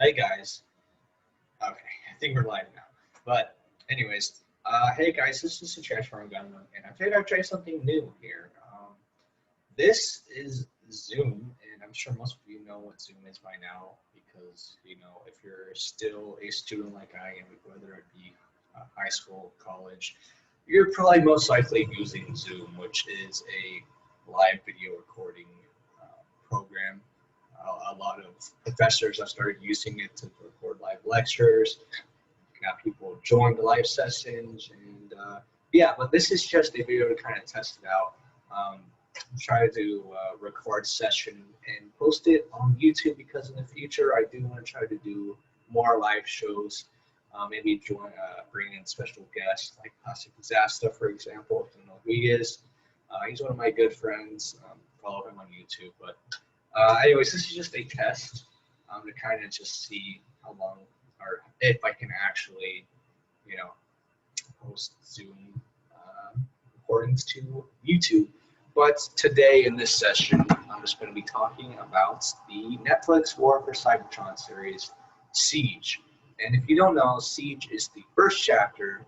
Hey guys. Okay, I think we're live now. But anyways, hey guys, this is the Transform Gun, and I figured I'd try something new here. This is Zoom, and I'm sure most of you know what Zoom is by now because if you're still a student like I am, whether it be high school, college, you're probably most likely using Zoom, which is a live video recording program. A lot of professors have started using it to record live lectures. Got people join the live sessions, and yeah, but this is just a video to kind of test it out. Try to record session and post it on YouTube because in the future I do want to try to do more live shows. Maybe bring in special guests like Plastic Disaster, for example. If you know who he is, he's one of my good friends. Follow him on YouTube. But anyways, this is just a test to kind of just see how long or if I can actually, you know, post Zoom recordings to YouTube. But today in this session, I'm just going to be talking about the Netflix War for Cybertron series, Siege. And if you don't know, Siege is the first chapter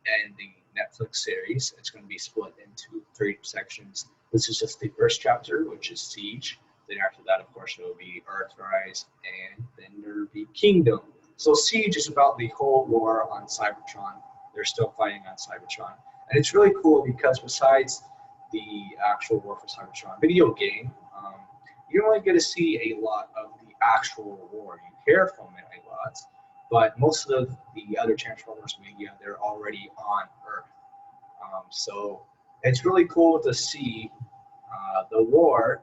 in the Netflix series. It's going to be split into 3 sections. This is just the first chapter, which is Siege. Then after that, of course, it will be Earthrise, and then there will be Kingdom. So Siege is about the whole war on Cybertron. They're still fighting on Cybertron. And it's really cool because besides the actual War for Cybertron video game, you don't really get to see a lot of the actual war. You hear from it a lot, but most of the other Transformers media, they're already on Earth. So it's really cool to see the war,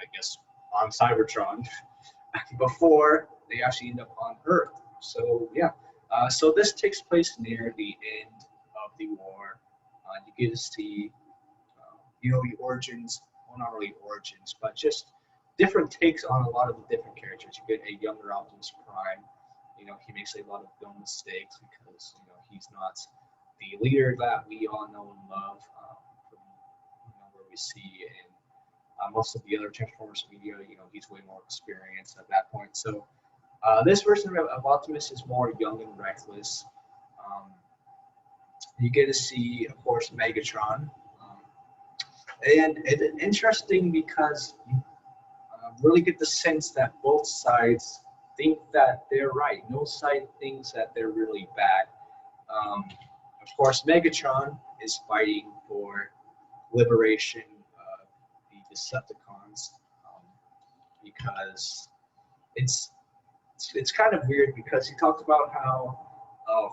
I guess, on Cybertron before they actually end up on Earth. So yeah, so this takes place near the end of the war. You get to see, the origins, well, not really origins, but just different takes on a lot of the different characters. You get a younger Optimus Prime. He makes a lot of dumb mistakes because he's not the leader that we all know and love from where we see in most of the other Transformers media. He's way more experienced at that point. So this version of Optimus is more young and reckless. Um, you get to see, of course, Megatron. And it's interesting because you really get the sense that both sides think that they're right. No side thinks that they're really bad. Um, of course, Megatron is fighting for liberation of the Decepticons because it's it's kind of weird because he talked about how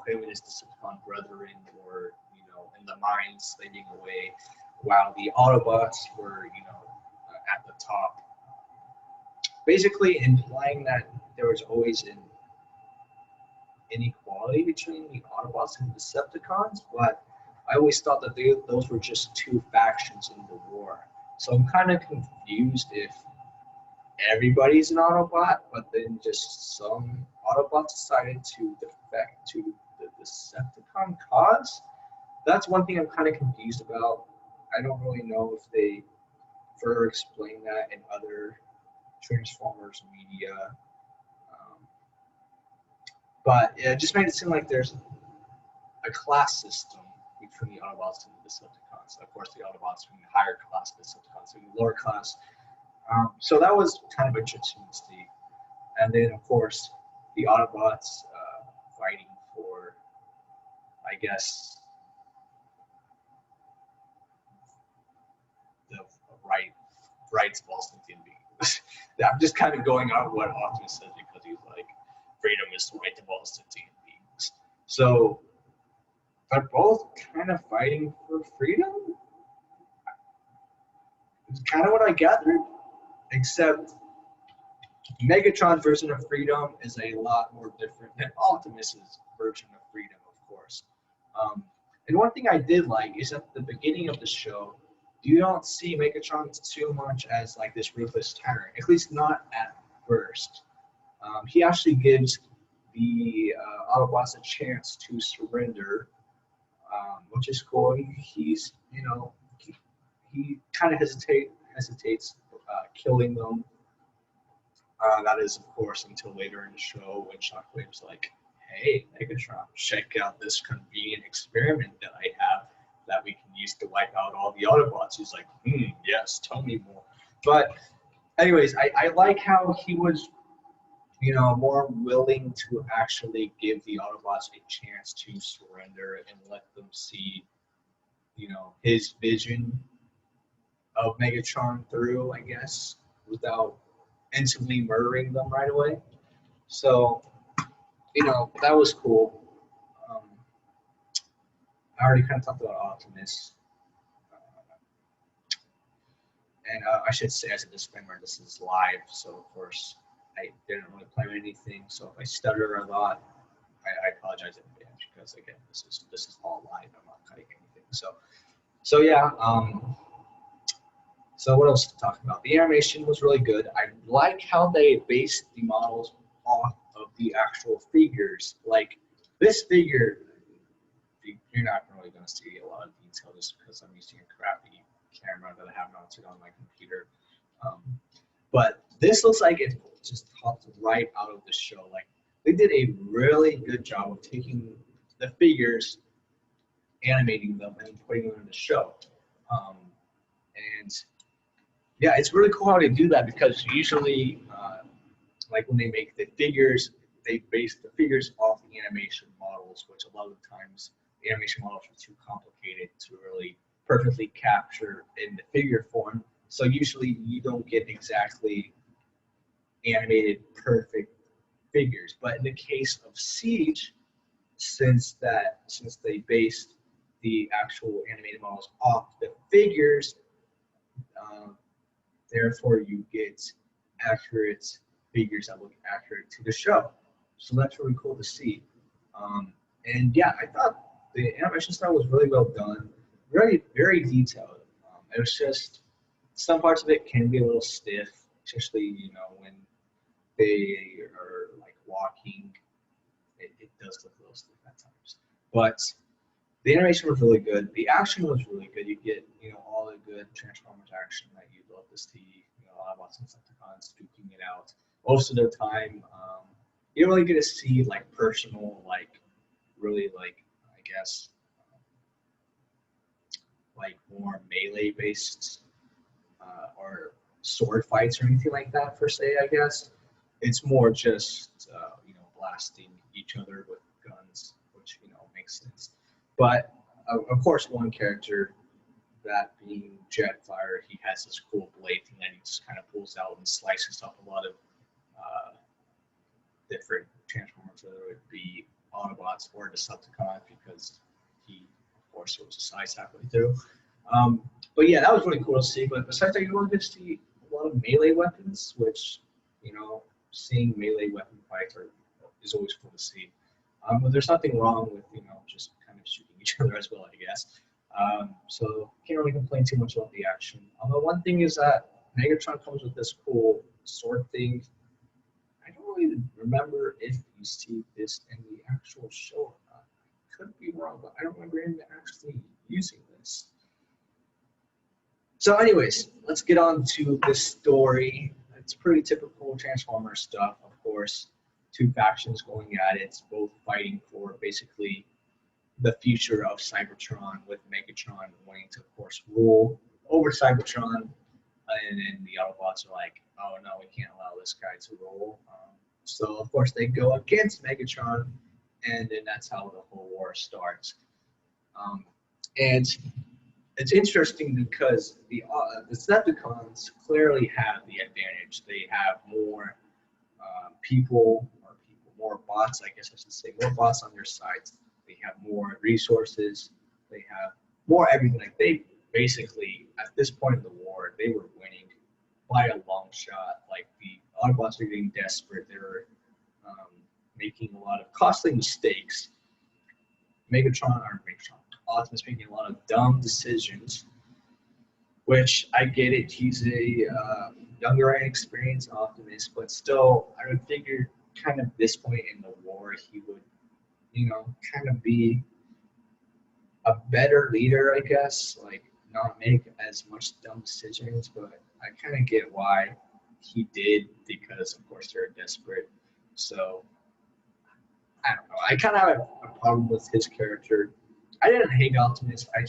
him and his Decepticon brethren were in the mines slaving away while the Autobots were at the top, basically implying that there was always an inequality between the Autobots and the Decepticons, but I always thought that those were just 2 factions in the war. So I'm kind of confused if everybody's an Autobot, but then just some Autobots decided to defect to the Decepticon cause. That's one thing I'm kind of confused about. I don't really know if they further explain that in other Transformers media. Um, but it just made it seem like there's a class system between the Autobots and the Decepticons. Of course, the Autobots being the higher class, Decepticons being the lower class. So that was kind of interesting to see. And then, of course, the Autobots fighting for, I guess, the rights of all sentient beings. I'm just kind of going on what Optimus says because he's like, freedom is the right of all sentient beings. So they're both kind of fighting for freedom. It's kind of what I gathered, except Megatron's version of freedom is a lot more different than Optimus's version of freedom, of course. And one thing I did like is at the beginning of the show, you don't see Megatron too much as like this ruthless tyrant, at least not at first. He actually gives the Autobots a chance to surrender, which is cool. He's, he kind of hesitates killing them That is, of course, until later in the show when Shockwave's like, hey, Megatron, check out this convenient experiment that I have that we can use to wipe out all the Autobots. He's like, yes, tell me more. But anyways, I like how he was, more willing to actually give the Autobots a chance to surrender and let them see, his vision of Megatron through, I guess, without instantly murdering them right away. So, that was cool. Um, I already kind of talked about Optimus. And I should say as a disclaimer, this is live, so of course I didn't really plan anything. So if I stutter a lot, I apologize in advance because again, this is all live. I'm not cutting anything. So yeah. So what else to talk about? The animation was really good. I like how they based the models off of the actual figures. Like this figure, you're not really going to see a lot of detail just because I'm using a crappy camera that I have mounted on my computer. But this looks like it just popped right out of the show. Like they did a really good job of taking the figures, animating them, and putting them in the show. And yeah, it's really cool how they do that because usually, like when they make the figures, they base the figures off the animation models, which a lot of the times the animation models are too complicated to really perfectly capture in the figure form. So usually you don't get exactly animated perfect figures. But in the case of Siege, since they based the actual animated models off the figures, therefore you get accurate figures that look accurate to the show. So that's really cool to see. And yeah, I thought the animation style was really well done, very, very detailed. It was just some parts of it can be a little stiff, especially when they are like walking. It does look a little stiff at times, but the animation was really good. The action was really good. You get all the good Transformers action that you'd love to see. Autobots and Decepticons duking it out. Most of the time, you don't really get to see like personal, like really like I guess like more melee based or sword fights or anything like that per se. I guess it's more just blasting each other with guns, which makes sense. But of course, one character, that being Jetfire, he has this cool blade thing that he just kind of pulls out and slices up a lot of different Transformers, whether it be Autobots or Decepticons, because he, of course, was a size halfway through. But yeah, that was really cool to see. But besides that, you don't get to see a lot of melee weapons, which, seeing melee weapon fights is always cool to see. But there's nothing wrong with, just kind of shooting each other as well, I guess. So can't really complain too much about the action. Although one thing is that Megatron comes with this cool sword thing. I don't really remember if you see this in the actual show or not. I could be wrong, but I don't remember him actually using this. So anyways, let's get on to this story. It's pretty typical Transformer stuff, of course. Two factions going at it, both fighting for basically the future of Cybertron, with Megatron wanting to, of course, rule over Cybertron. And then the Autobots are like, oh no, we can't allow this guy to rule. So, of course, they go against Megatron, and then that's how the whole war starts. And it's interesting because the Decepticons clearly have the advantage. They have more more bots, I guess I should say, more bots on their sides. They have more resources. They have more everything. Like they basically, at this point in the war, they were winning by a long shot. Like the Autobots are getting desperate. They were making a lot of costly mistakes. Optimus making a lot of dumb decisions, which I get it. He's a younger and experienced Optimus, but still, I would figure kind of this point in the war, he would, kind of be a better leader, I guess, like not make as much dumb decisions, but I kind of get why. he did because, of course, they're desperate. So I don't know. I kind of have a problem with his character. I didn't hate Optimus. I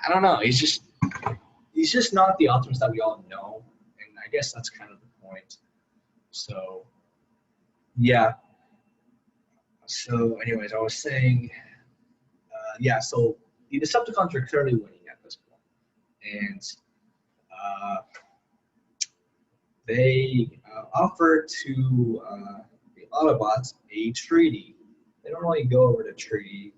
don't know. He's just not the Optimus that we all know, and I guess that's kind of the point. So yeah. So anyways, I was saying, yeah. So the Decepticons are clearly winning at this point, and they offer to the Autobots a treaty. They don't really go over the treaty,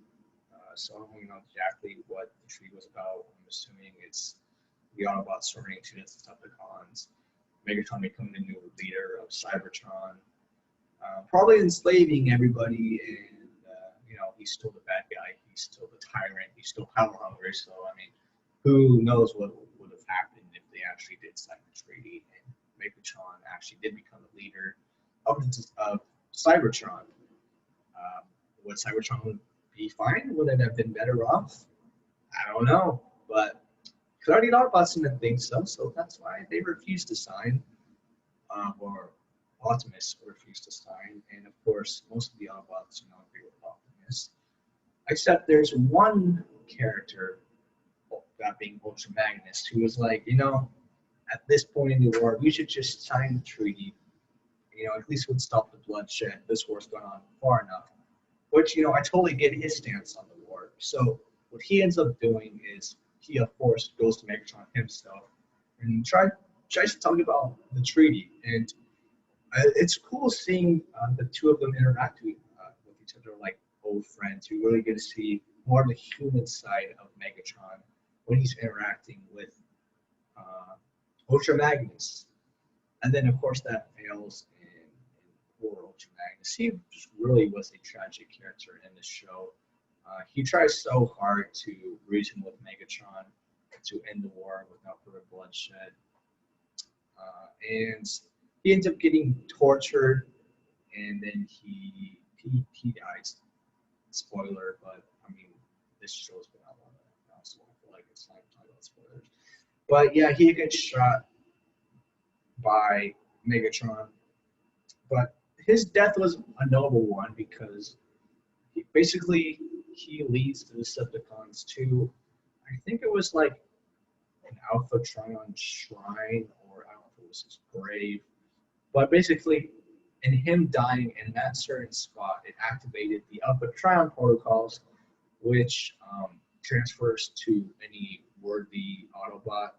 so I don't really know exactly what the treaty was about. I'm assuming it's the Autobots sorting to the Decepticons, Megatron becoming the new leader of Cybertron, probably enslaving everybody, and he's still the bad guy, he's still the tyrant, he's still power hungry. So I mean, who knows what would have happened if they actually did sign the treaty and Megatron actually did become the leader of Cybertron. Would Cybertron be fine? Would it have been better off? I don't know, but clearly Autobots didn't think so, so that's why they refused to sign, or Optimus refused to sign, and of course, most of the Autobots agree with Optimus, except there's one character, that being Ultra Magnus, who was like, at this point in the war, we should just sign the treaty. At least it would stop the bloodshed. This war's gone on far enough. Which, I totally get his stance on the war. So what he ends up doing is he, of course, goes to Megatron himself and tries to talk about the treaty. And it's cool seeing the two of them interact with each other like old friends. You really get to see more of the human side of Megatron when he's interacting with Ultra Magnus. And then, of course, that fails, and poor Ultra Magnus. He just really was a tragic character in this show. He tries so hard to reason with Megatron to end the war without further bloodshed. And he ends up getting tortured, and then he dies. Spoiler, but I mean, this show's been out long enough now, so I feel like it's time to talk about spoilers. But yeah, he gets shot by Megatron, but his death was a noble one because he leads the Decepticons to, I think it was like an Alpha Trion shrine, or I don't know if it was his grave, but basically in him dying in that certain spot, it activated the Alpha Trion protocols, which transfers to any worthy Autobot,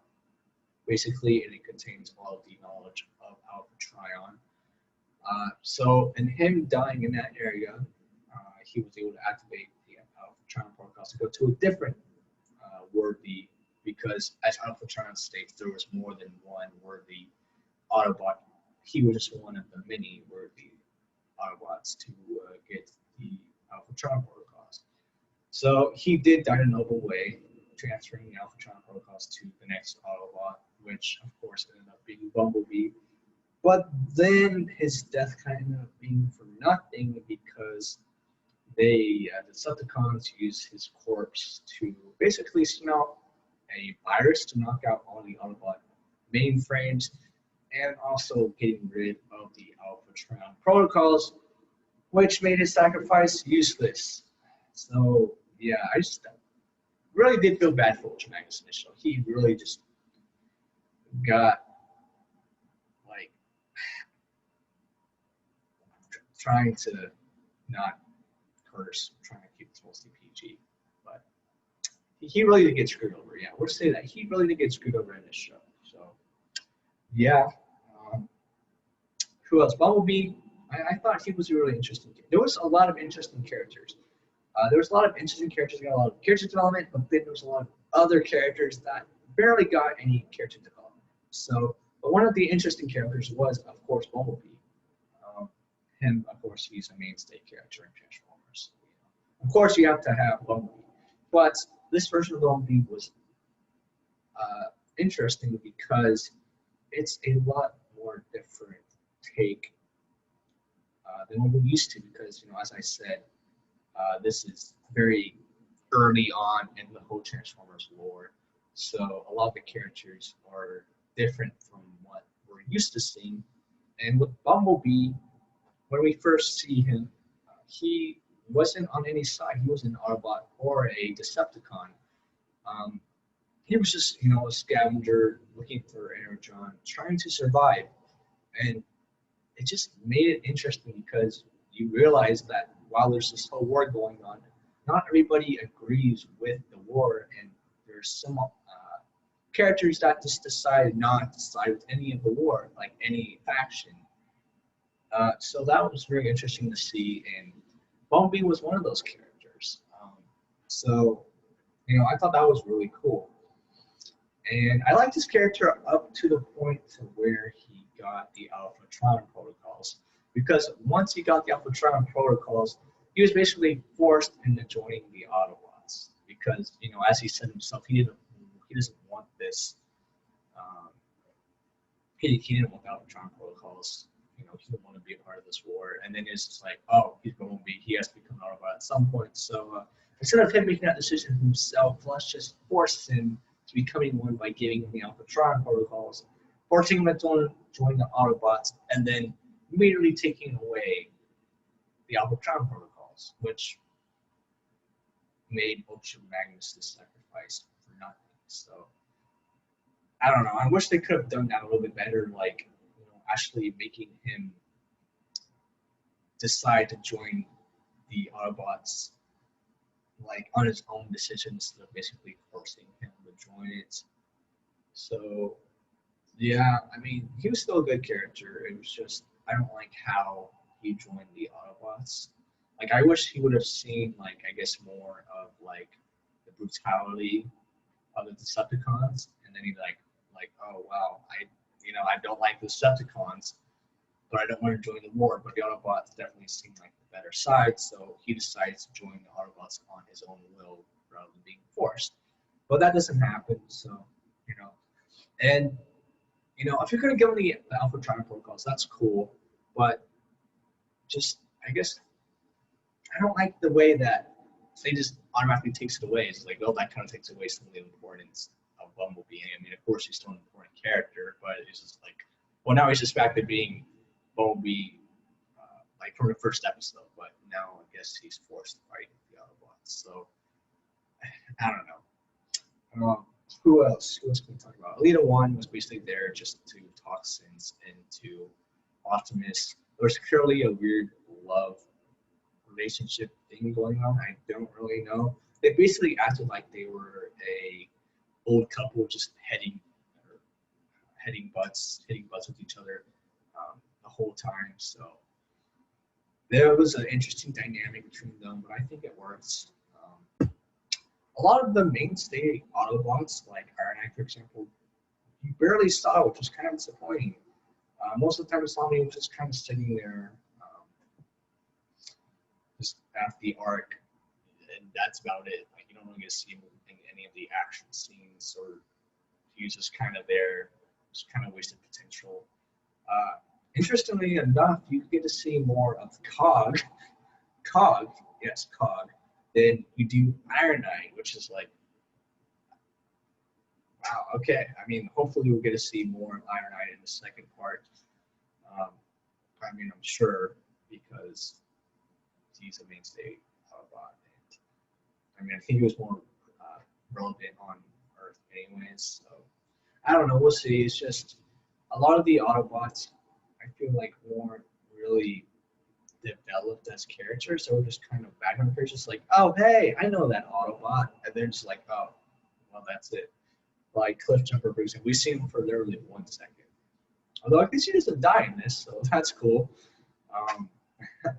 basically, and it contains all of the knowledge of Alpha Trion. So in him dying in that area, he was able to activate the Alpha Trion protocols to go to a different worthy, because as Alpha Trion states, there was more than one worthy Autobot. He was just one of the many worthy Autobots to get the Alpha Trion protocols. So he did die in a noble way, transferring the Alpha Trion protocols to the next Autobot, which of course ended up being Bumblebee. But then his death kind of ended up being for nothing, because the Decepticons use his corpse to basically smell a virus to knock out all the Autobot mainframes, and also getting rid of the Alpha Trion protocols, which made his sacrifice useless. So yeah, I just really did feel bad for Ultra Magnus in this show. He really just got like trying to not curse, trying to keep this mostly PG, but he really did get screwed over. Yeah, we'll say that he really did get screwed over in this show. So yeah, who else? Bumblebee. I thought he was a really interesting. There was a lot of interesting characters. There was a lot of interesting characters, got a lot of character development, but then there was a lot of other characters that barely got any character development. So, but one of the interesting characters was, of course, Bumblebee. Him, of course, he's a mainstay character in Transformers. Of course, you have to have Bumblebee, but this version of Bumblebee was interesting because it's a lot more different take than what we used to. Because as I said, this is very early on in the whole Transformers lore, so a lot of the characters are different from what we're used to seeing. And with Bumblebee, when we first see him, he wasn't on any side. He wasn't an Autobot or a Decepticon. Um, he was just, you know, a scavenger looking for Energon, trying to survive. And it just made it interesting because you realize that while there's this whole war going on, not everybody agrees with the war, and there's some characters that just decide not to side with any of the war, like any faction. So that was very interesting to see, and Bumblebee was one of those characters. So, you know, I thought that was really cool. And I liked his character up to the point to where he got the Alphatron protocols. Because once he got the Alphatron protocols, he was basically forced into joining the Autobots. Because, you know, as he said himself, he doesn't want this. He didn't want the Alphatron protocols. You know, he didn't want to be a part of this war. And then it's just like, oh, he has to become an Autobot at some point. So instead of him making that decision himself, let's just force him to becoming one by giving him the Alphatron protocols, forcing him to join the Autobots, and then immediately taking away the Alphatron protocols, which made Ultra Magnus the sacrifice for nothing. So I don't know. I wish they could have done that a little bit better, like, you know, actually making him decide to join the Autobots like on his own decision instead of basically forcing him to join it. So yeah, I mean, he was still a good character. It was just I don't like how he joined the Autobots. Like I wish he would have seen like I guess more of like the brutality of the Decepticons, and then he like oh wow, I don't like the Decepticons, but I don't want to join the war. But the Autobots definitely seem like the better side, so he decides to join the Autobots on his own will rather than being forced. But that doesn't happen, so you know. And you know, if you're gonna give him the Alphatron protocols, that's cool. But just I guess I don't like the way that they just automatically takes it away. It's like, well, that kind of takes away some of the importance of Bumblebee. I mean, of course, he's still an important character, but it's just like, well, now he's just back to being Bumblebee, like from the first episode. But now I guess he's forced to fight the Autobots. So I don't know. Who else? Who else can we talk about? Alita 1 was basically there just to talk sense into Optimus. There's clearly a weird love relationship thing going on. I don't really know. They basically acted like they were a old couple just hitting butts with each other the whole time. So there was an interesting dynamic between them, but I think it works. A lot of the mainstay Autobots, like Ironhide, for example, you barely saw, which was kind of disappointing. Most of the time, we saw me just kind of sitting there, just at the arc, and that's about it. Like you don't really get to see him in any of the action scenes, or he's just kind of there, just kind of wasted potential. Interestingly enough, you get to see more of Cog, than you do Ironhide, which is like, wow, okay. I mean, hopefully we'll get to see more of Ironhide in the second part. I mean, I'm sure, because he's a mainstay Autobot. And, I mean, I think he was more relevant on Earth anyways. So, I don't know. We'll see. It's just a lot of the Autobots, I feel like, weren't really developed as characters. So we're just kind of background characters, like, oh, hey, I know that Autobot. And they're just like, oh, well, that's it. Like Cliff Jumper, for example, we've seen him for literally 1 second. Although I can see he doesn't die in this, so that's cool.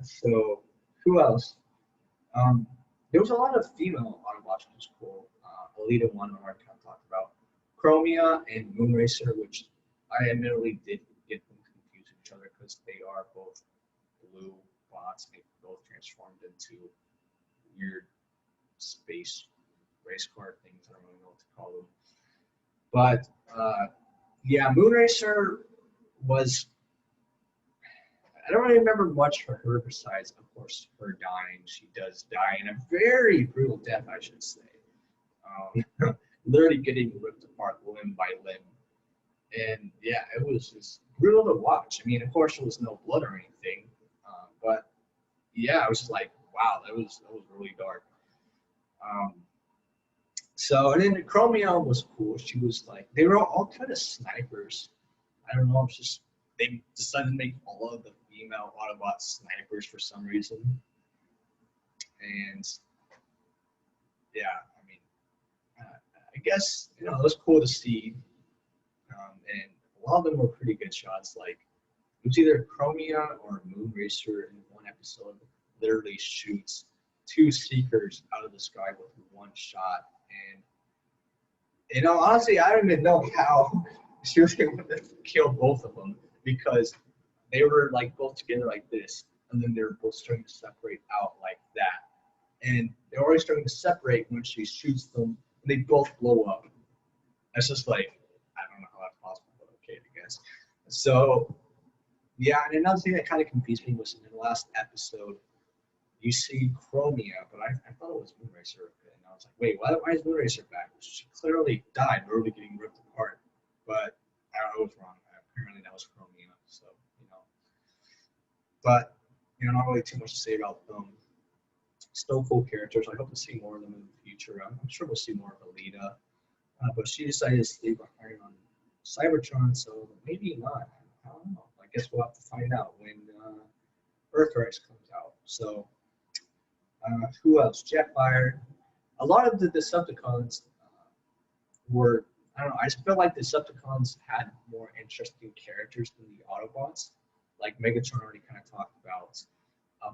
So who else? There was a lot of female Autobots, which was cool. Alita 1, I already kind of talked about. Chromia and Moonracer, which I admittedly did get them confused with each other because they are both blue bots. They both transformed into weird space race car things. I don't really know what to call them. But yeah, Moonracer was, I don't really remember much for her besides, of course, her dying. She does die in a very brutal death, I should say. Literally getting ripped apart limb by limb. And yeah, it was just brutal to watch. I mean, of course, there was no blood or anything, but yeah, I was just like, wow, that was really dark. Um, so and then Chromia was cool. She was like, they were all kind of snipers. I don't know, it's just they decided to make all of the female Autobots snipers for some reason. And yeah, I mean, I guess it was cool to see, and a lot of them were pretty good shots. Like it was either Chromia or Moonracer in one episode. Literally shoots two Seekers out of the sky with one shot, and honestly, I don't even know how she was able to kill both of them because they were like both together like this, and then they were both starting to separate out like that. And they're already starting to separate when she shoots them, and they both blow up. It's just like, I don't know how that's possible, but okay, I guess. So, yeah, and another thing that kind of confused me was in the last episode, you see Chromia, but I thought it was Moonracer, and I was like, wait, why is Moonracer back? She clearly died, literally getting ripped apart. But I was wrong. Apparently that was Chromia, so, But, not really too much to say about them. Still cool characters. I hope to see more of them in the future. I'm sure we'll see more of Alita. But she decided to stay behind on Cybertron, so maybe not. I don't know. I guess we'll have to find out when Earthrise comes out. So, who else? Jetfire. A lot of the Decepticons were, I don't know, I just feel like the Decepticons had more interesting characters than the Autobots. Like Megatron already kind of talked about.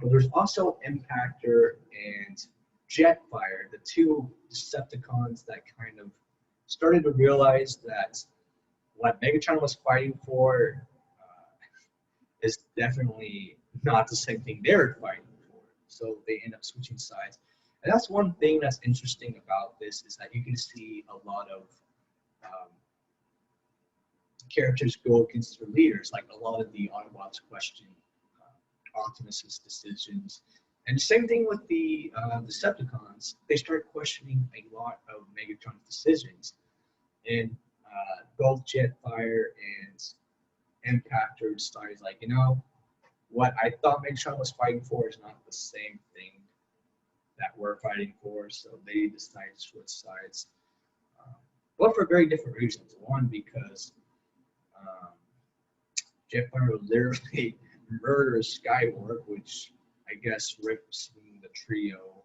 But there's also Impactor and Jetfire, the two Decepticons that kind of started to realize that what Megatron was fighting for is definitely not the same thing they're fighting for. So they end up switching sides. And that's one thing that's interesting about this is that you can see a lot of characters go against their leaders. Like a lot of the Autobots question Optimus's decisions. And the same thing with the Decepticons. They start questioning a lot of Megatron's decisions. And both Jetfire and Impactor started like, what I thought Megatron was fighting for is not the same thing that we're fighting for. So they decided to switch sides. But for very different reasons. One, because Jetfire literally murders Skywarp, which I guess rips the trio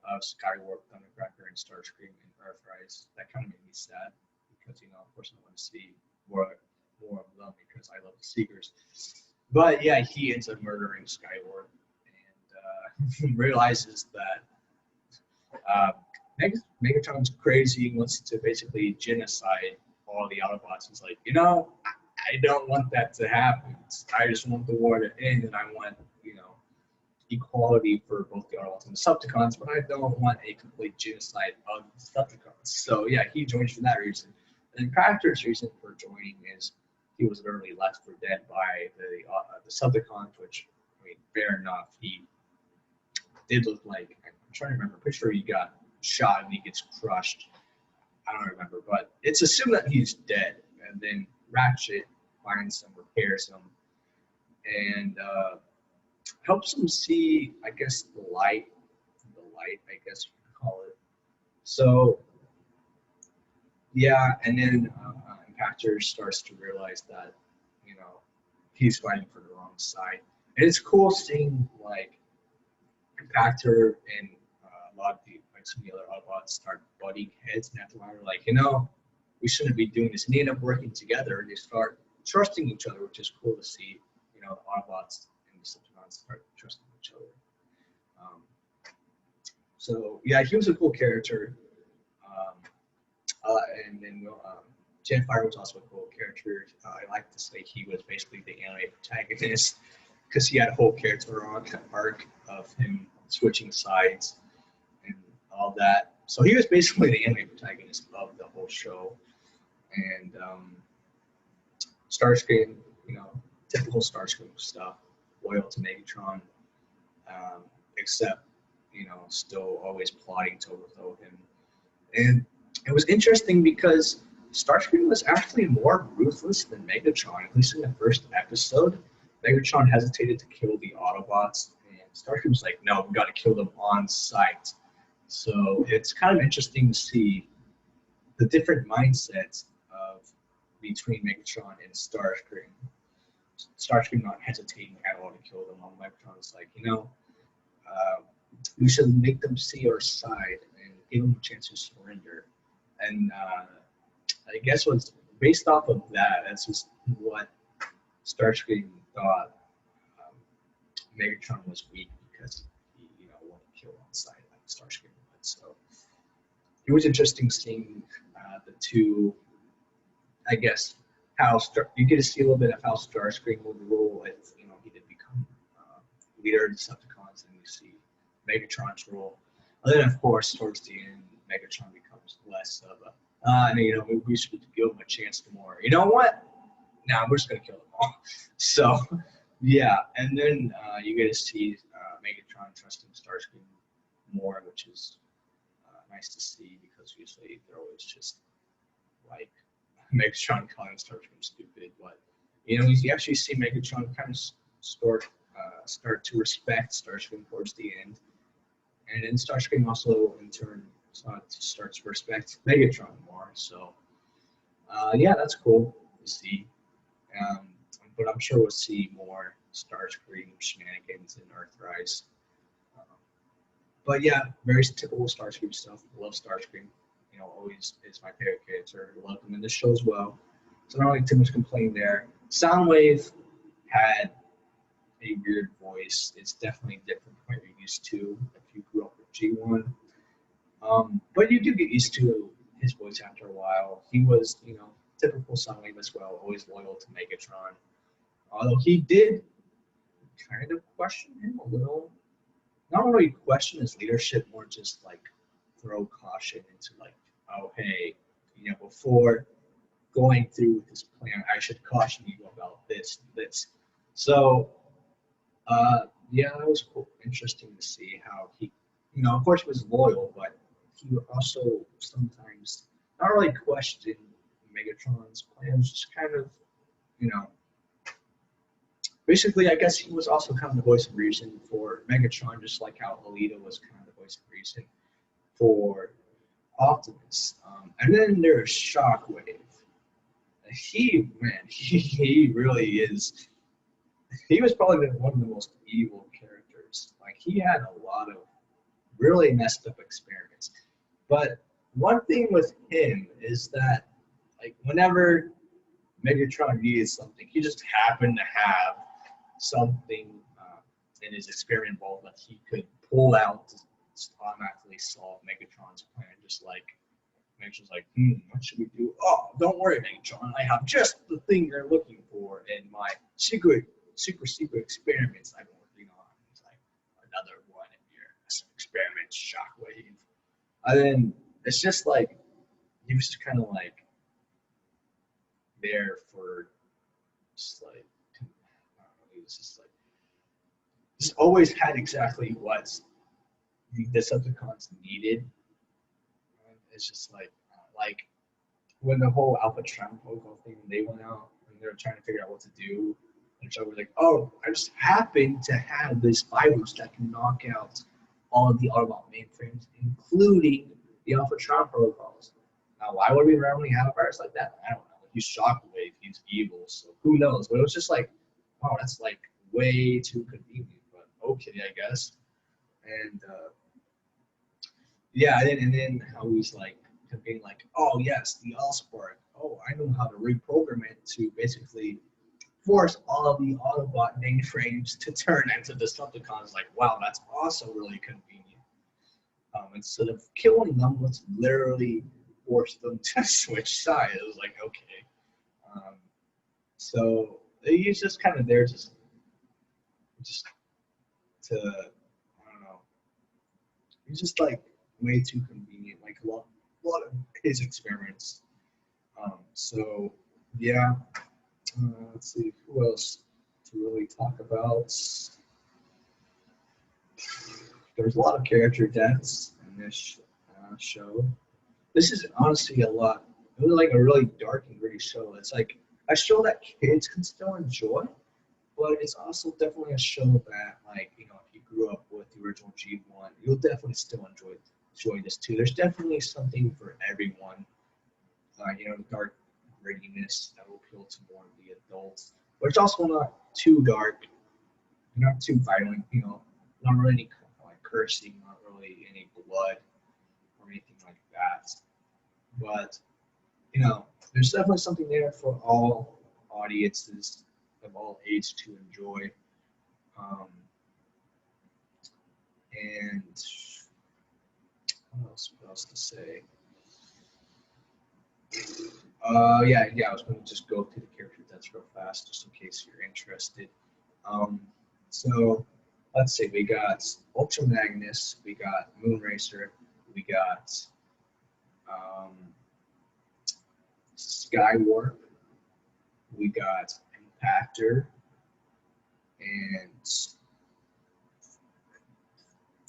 of Skywarp, Thundercracker, and Starscream and Earthrise. That kind of made me sad because, of course, I want to see more of them because I love the Seekers. But yeah, he ends up murdering Skywarp and realizes that Megatron's crazy and wants to basically genocide all the Autobots. He's like, I don't want that to happen. I just want the war to end, and I want, equality for both the Autobots and the Decepticons, but I don't want a complete genocide of the Decepticons. So yeah, he joins for that reason. And Impactor's reason for joining is he was literally left for dead by the Decepticons, which, I mean, fair enough. He did look like, I'm trying to remember, I'm pretty sure he got shot and he gets crushed. I don't remember, but it's assumed that he's dead. And then Ratchet finds him, repairs him, and helps him see, I guess, the light, I guess you could call it. So, yeah, and then Impactor starts to realize that, he's fighting for the wrong side. And it's cool seeing, like, Impactor and a lot of some of the other Autobots start butting heads, and after a while, they're like, we shouldn't be doing this. And they end up working together, and they start trusting each other, which is cool to see. The Autobots and the Decepticons start trusting each other. So yeah, he was a cool character. And then Jetfire was also a cool character. I like to say he was basically the anime protagonist because he had a whole character arc of him switching sides and all that. So he was basically the anime protagonist of the whole show. And Starscream, typical Starscream stuff, loyal to Megatron, except, still always plotting to overthrow him. And it was interesting because Starscream was actually more ruthless than Megatron, at least in the first episode. Megatron hesitated to kill the Autobots, and Starscream was like, no, we got to kill them on sight. So it's kind of interesting to see the different mindsets of between Megatron and Starscream. Starscream not hesitating at all to kill them. While Megatron is like, we should make them see our side and give them a chance to surrender. And I guess what's based off of that, that's just what Starscream thought Megatron was weak because he, wanted to kill on sight like Starscream would. So it was interesting seeing the two, I guess, how you get to see a little bit of how Starscream would rule if he did become leader of the Decepticons, and you see Megatron's role. And then of course towards the end, Megatron becomes less of a we should give him a chance to more. You know what? Nah, we're just gonna kill them all. So yeah, and then you get to see Megatron trusting Starscream more, which is nice to see because usually they're always just like Megatron calling Starscream stupid, but you actually see Megatron kind of start to respect Starscream towards the end, and then Starscream also in turn starts to respect Megatron more. So yeah, that's cool to see. But I'm sure we'll see more Starscream shenanigans in Earthrise. But yeah, very typical Starscream stuff. Love Starscream. Always is my favorite character. Love him in this show as well. So not really too much complaint there. Soundwave had a weird voice. It's definitely different from what you're used to if you grew up with G1. But you do get used to his voice after a while. He was, typical Soundwave as well, always loyal to Megatron. Although he did kind of question him a little. Not really question his leadership, more just like throw caution into like, oh hey, before going through with this plan, I should caution you about this. So yeah, that was cool. Interesting to see how he, of course he was loyal, but he would also sometimes not really question Megatron's plans, just kind of, basically, I guess he was also kind of the voice of reason for Megatron, just like how Alita was kind of the voice of reason for Optimus. And then there's Shockwave. He really is. He was probably one of the most evil characters. Like, he had a lot of really messed up experiments. But one thing with him is that, like, whenever Megatron needed something, he just happened to have something in his experiment ball that he could pull out to automatically solve Megatron's plan. Just like Megatron's like, what should we do? Oh, don't worry, Megatron. I have just the thing you're looking for in my secret experiments I've been working on. It's like another one in your experiment, Shockwave. And then it's just like he was just kind of like there for just like, I don't know, he was just like, just always had exactly what the Decepticons needed. It's just like when the whole Alpha Tram protocol thing, they went out and they were trying to figure out what to do. And so we're like, oh, I just happen to have this virus that can knock out all of the Autobot mainframes, including the Alpha Tram protocols. Now, why would we randomly have a virus like that? I don't know. He's Shockwave, he's evil, so who knows? But it was just like, wow, that's like way too convenient. But okay, I guess. And yeah, and then how he's like being like, oh yes, the Allspark. Oh, I know how to reprogram it to basically force all of the Autobot mainframes to turn into Decepticons. Like, wow, that's also really convenient. Instead of killing them, let's literally force them to switch sides. It was like, okay. So he's just kind of there just to, I don't know. He's just like way too convenient, like a lot of his experiments. So yeah, let's see who else to really talk about. There's a lot of character deaths in this show. This is honestly a lot It was like a really dark and gritty show. It's like a show that kids can still enjoy, but it's also definitely a show that, like, you know, if you grew up with the original G1, you'll definitely still enjoy this too. There's definitely something for everyone. You know, the dark grittiness that will appeal to more of the adults, but it's also not too dark, not too violent. You know, not really any like cursing, not really any blood or anything like that. But you know, there's definitely something there for all audiences of all ages to enjoy. Um, and what else to say? Yeah, I was going to just go through the character deaths real fast, just in case you're interested. Um, so let's see, we got Ultra Magnus, we got Moonracer, we got um, Skywarp, we got Impactor, and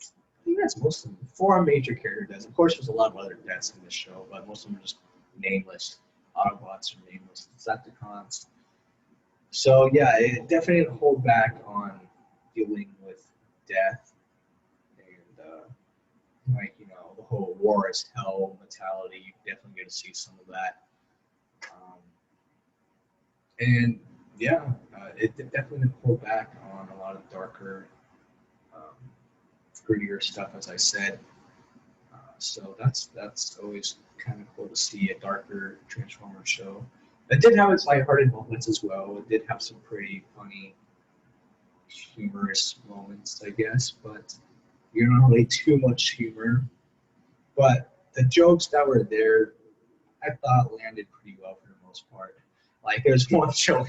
I think that's most of them. Four major character deaths. Of course, there's a lot of other deaths in this show, but most of them are just nameless. Autobots are nameless. Decepticons. So yeah, it definitely didn't hold back on dealing with death and like, you know, the whole war is hell mentality. You definitely get to see some of that. Um, and yeah, it definitely didn't pull back on a lot of darker, um, grittier stuff, as I said. So that's always kind of cool to see a darker Transformer show. It did have its lighthearted moments as well. It did have some pretty funny, humorous moments, I guess, but you don't really too much humor. But the jokes that were there, I thought landed pretty well for the most part. Like there's one joke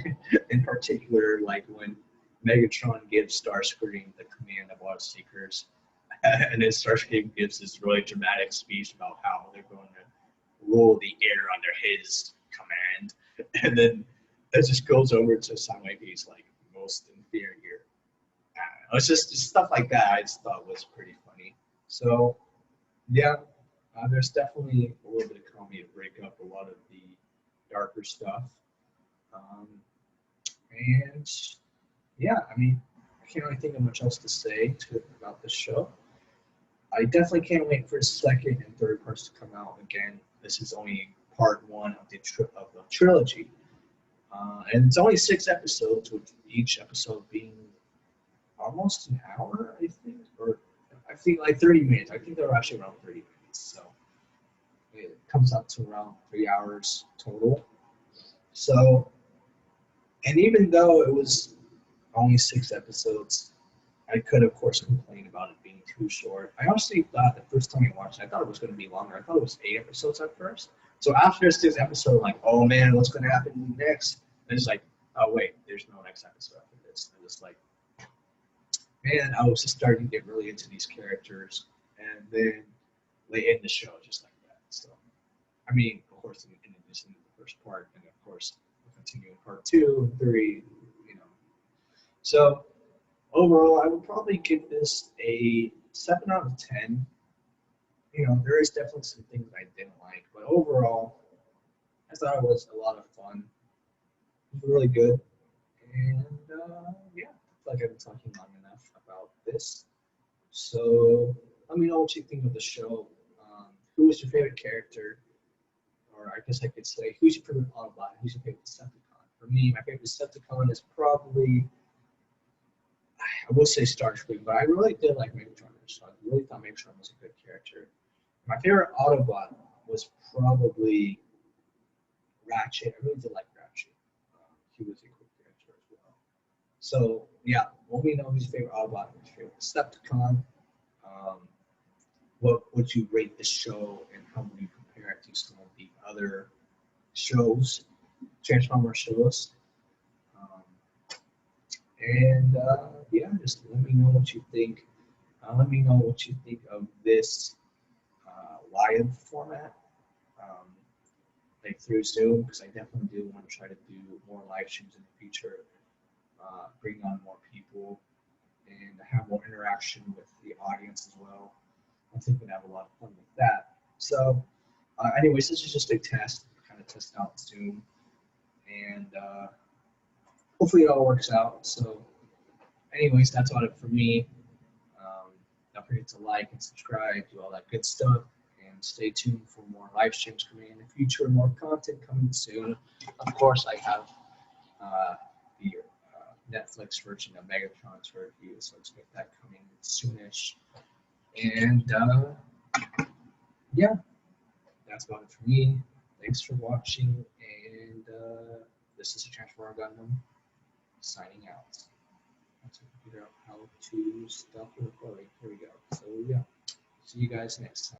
in particular, like when Megatron gives Starscream the command of Water Seekers, and then Starscream gives this really dramatic speech about how they're going to rule the air under his command, and then it just goes over to Soundwave. He's like most inferior. It's just stuff like that. I just thought was pretty funny. So yeah, there's definitely a little bit of comedy to break up a lot of the darker stuff. Um, and yeah, I mean, I can't really think of much else to say about this show. I definitely can't wait for the second and third parts to come out. Again, this is only part one of the trilogy. And it's only 6 episodes, with each episode being almost an hour, I think, or I think like 30 minutes. I think they're actually around 30 minutes. So it comes out to around 3 hours total. So, and even though it was only 6 episodes, I could, of course, complain about it being too short. I honestly thought the first time I watched it, I thought it was going to be longer. I thought it was 8 episodes at first. So after 6 episodes, I'm like, oh man, what's going to happen next? And it's like, oh wait, there's no next episode after this. And it's like, man, I was just starting to get really into these characters, and then they end the show just like that. So, I mean, of course, in addition to the first part, and of course, we'll continue in part 2 and 3, you know. So, overall, I would probably give this a 7 out of 10. You know, there is definitely some things I didn't like, but overall, I thought it was a lot of fun. It was really good, and yeah, I feel like I've been talking long enough about this. So let me know what you think of the show. Who is your favorite character? Or I guess I could say, who's your favorite Autobot? Who's your favorite Decepticon? For me, my favorite Decepticon is probably, I will say Starscream, but I really did like Megatron. So I really thought Megatron was a good character. My favorite Autobot was probably Ratchet. I really did like Ratchet. He was a cool character as well. So yeah, let me know who's your favorite Autobot and your favorite Decepticon. What would you rate the show, and how would you compare it to some of the other shows, Transformer shows? Um, and yeah, just let me know what you think. Let me know what you think of this live format, like through Zoom, because I definitely do want to try to do more live streams in the future, bring on more people, and have more interaction with the audience as well. I think we're gonna have a lot of fun with that. So, anyways, this is just a test, kind kind of test out soon, and hopefully it all works out. So, anyways, that's about it for me. Don't forget to like and subscribe, do all that good stuff, and stay tuned for more live streams coming in the future, more content coming soon. Of course, I have the Netflix version of Megatron's review, so expect that coming soonish. And yeah, that's about it for me. Thanks for watching, and this is a Transformer Gundam signing out. Let's figure out how to stop the recording. Here we go. So yeah, see you guys next time.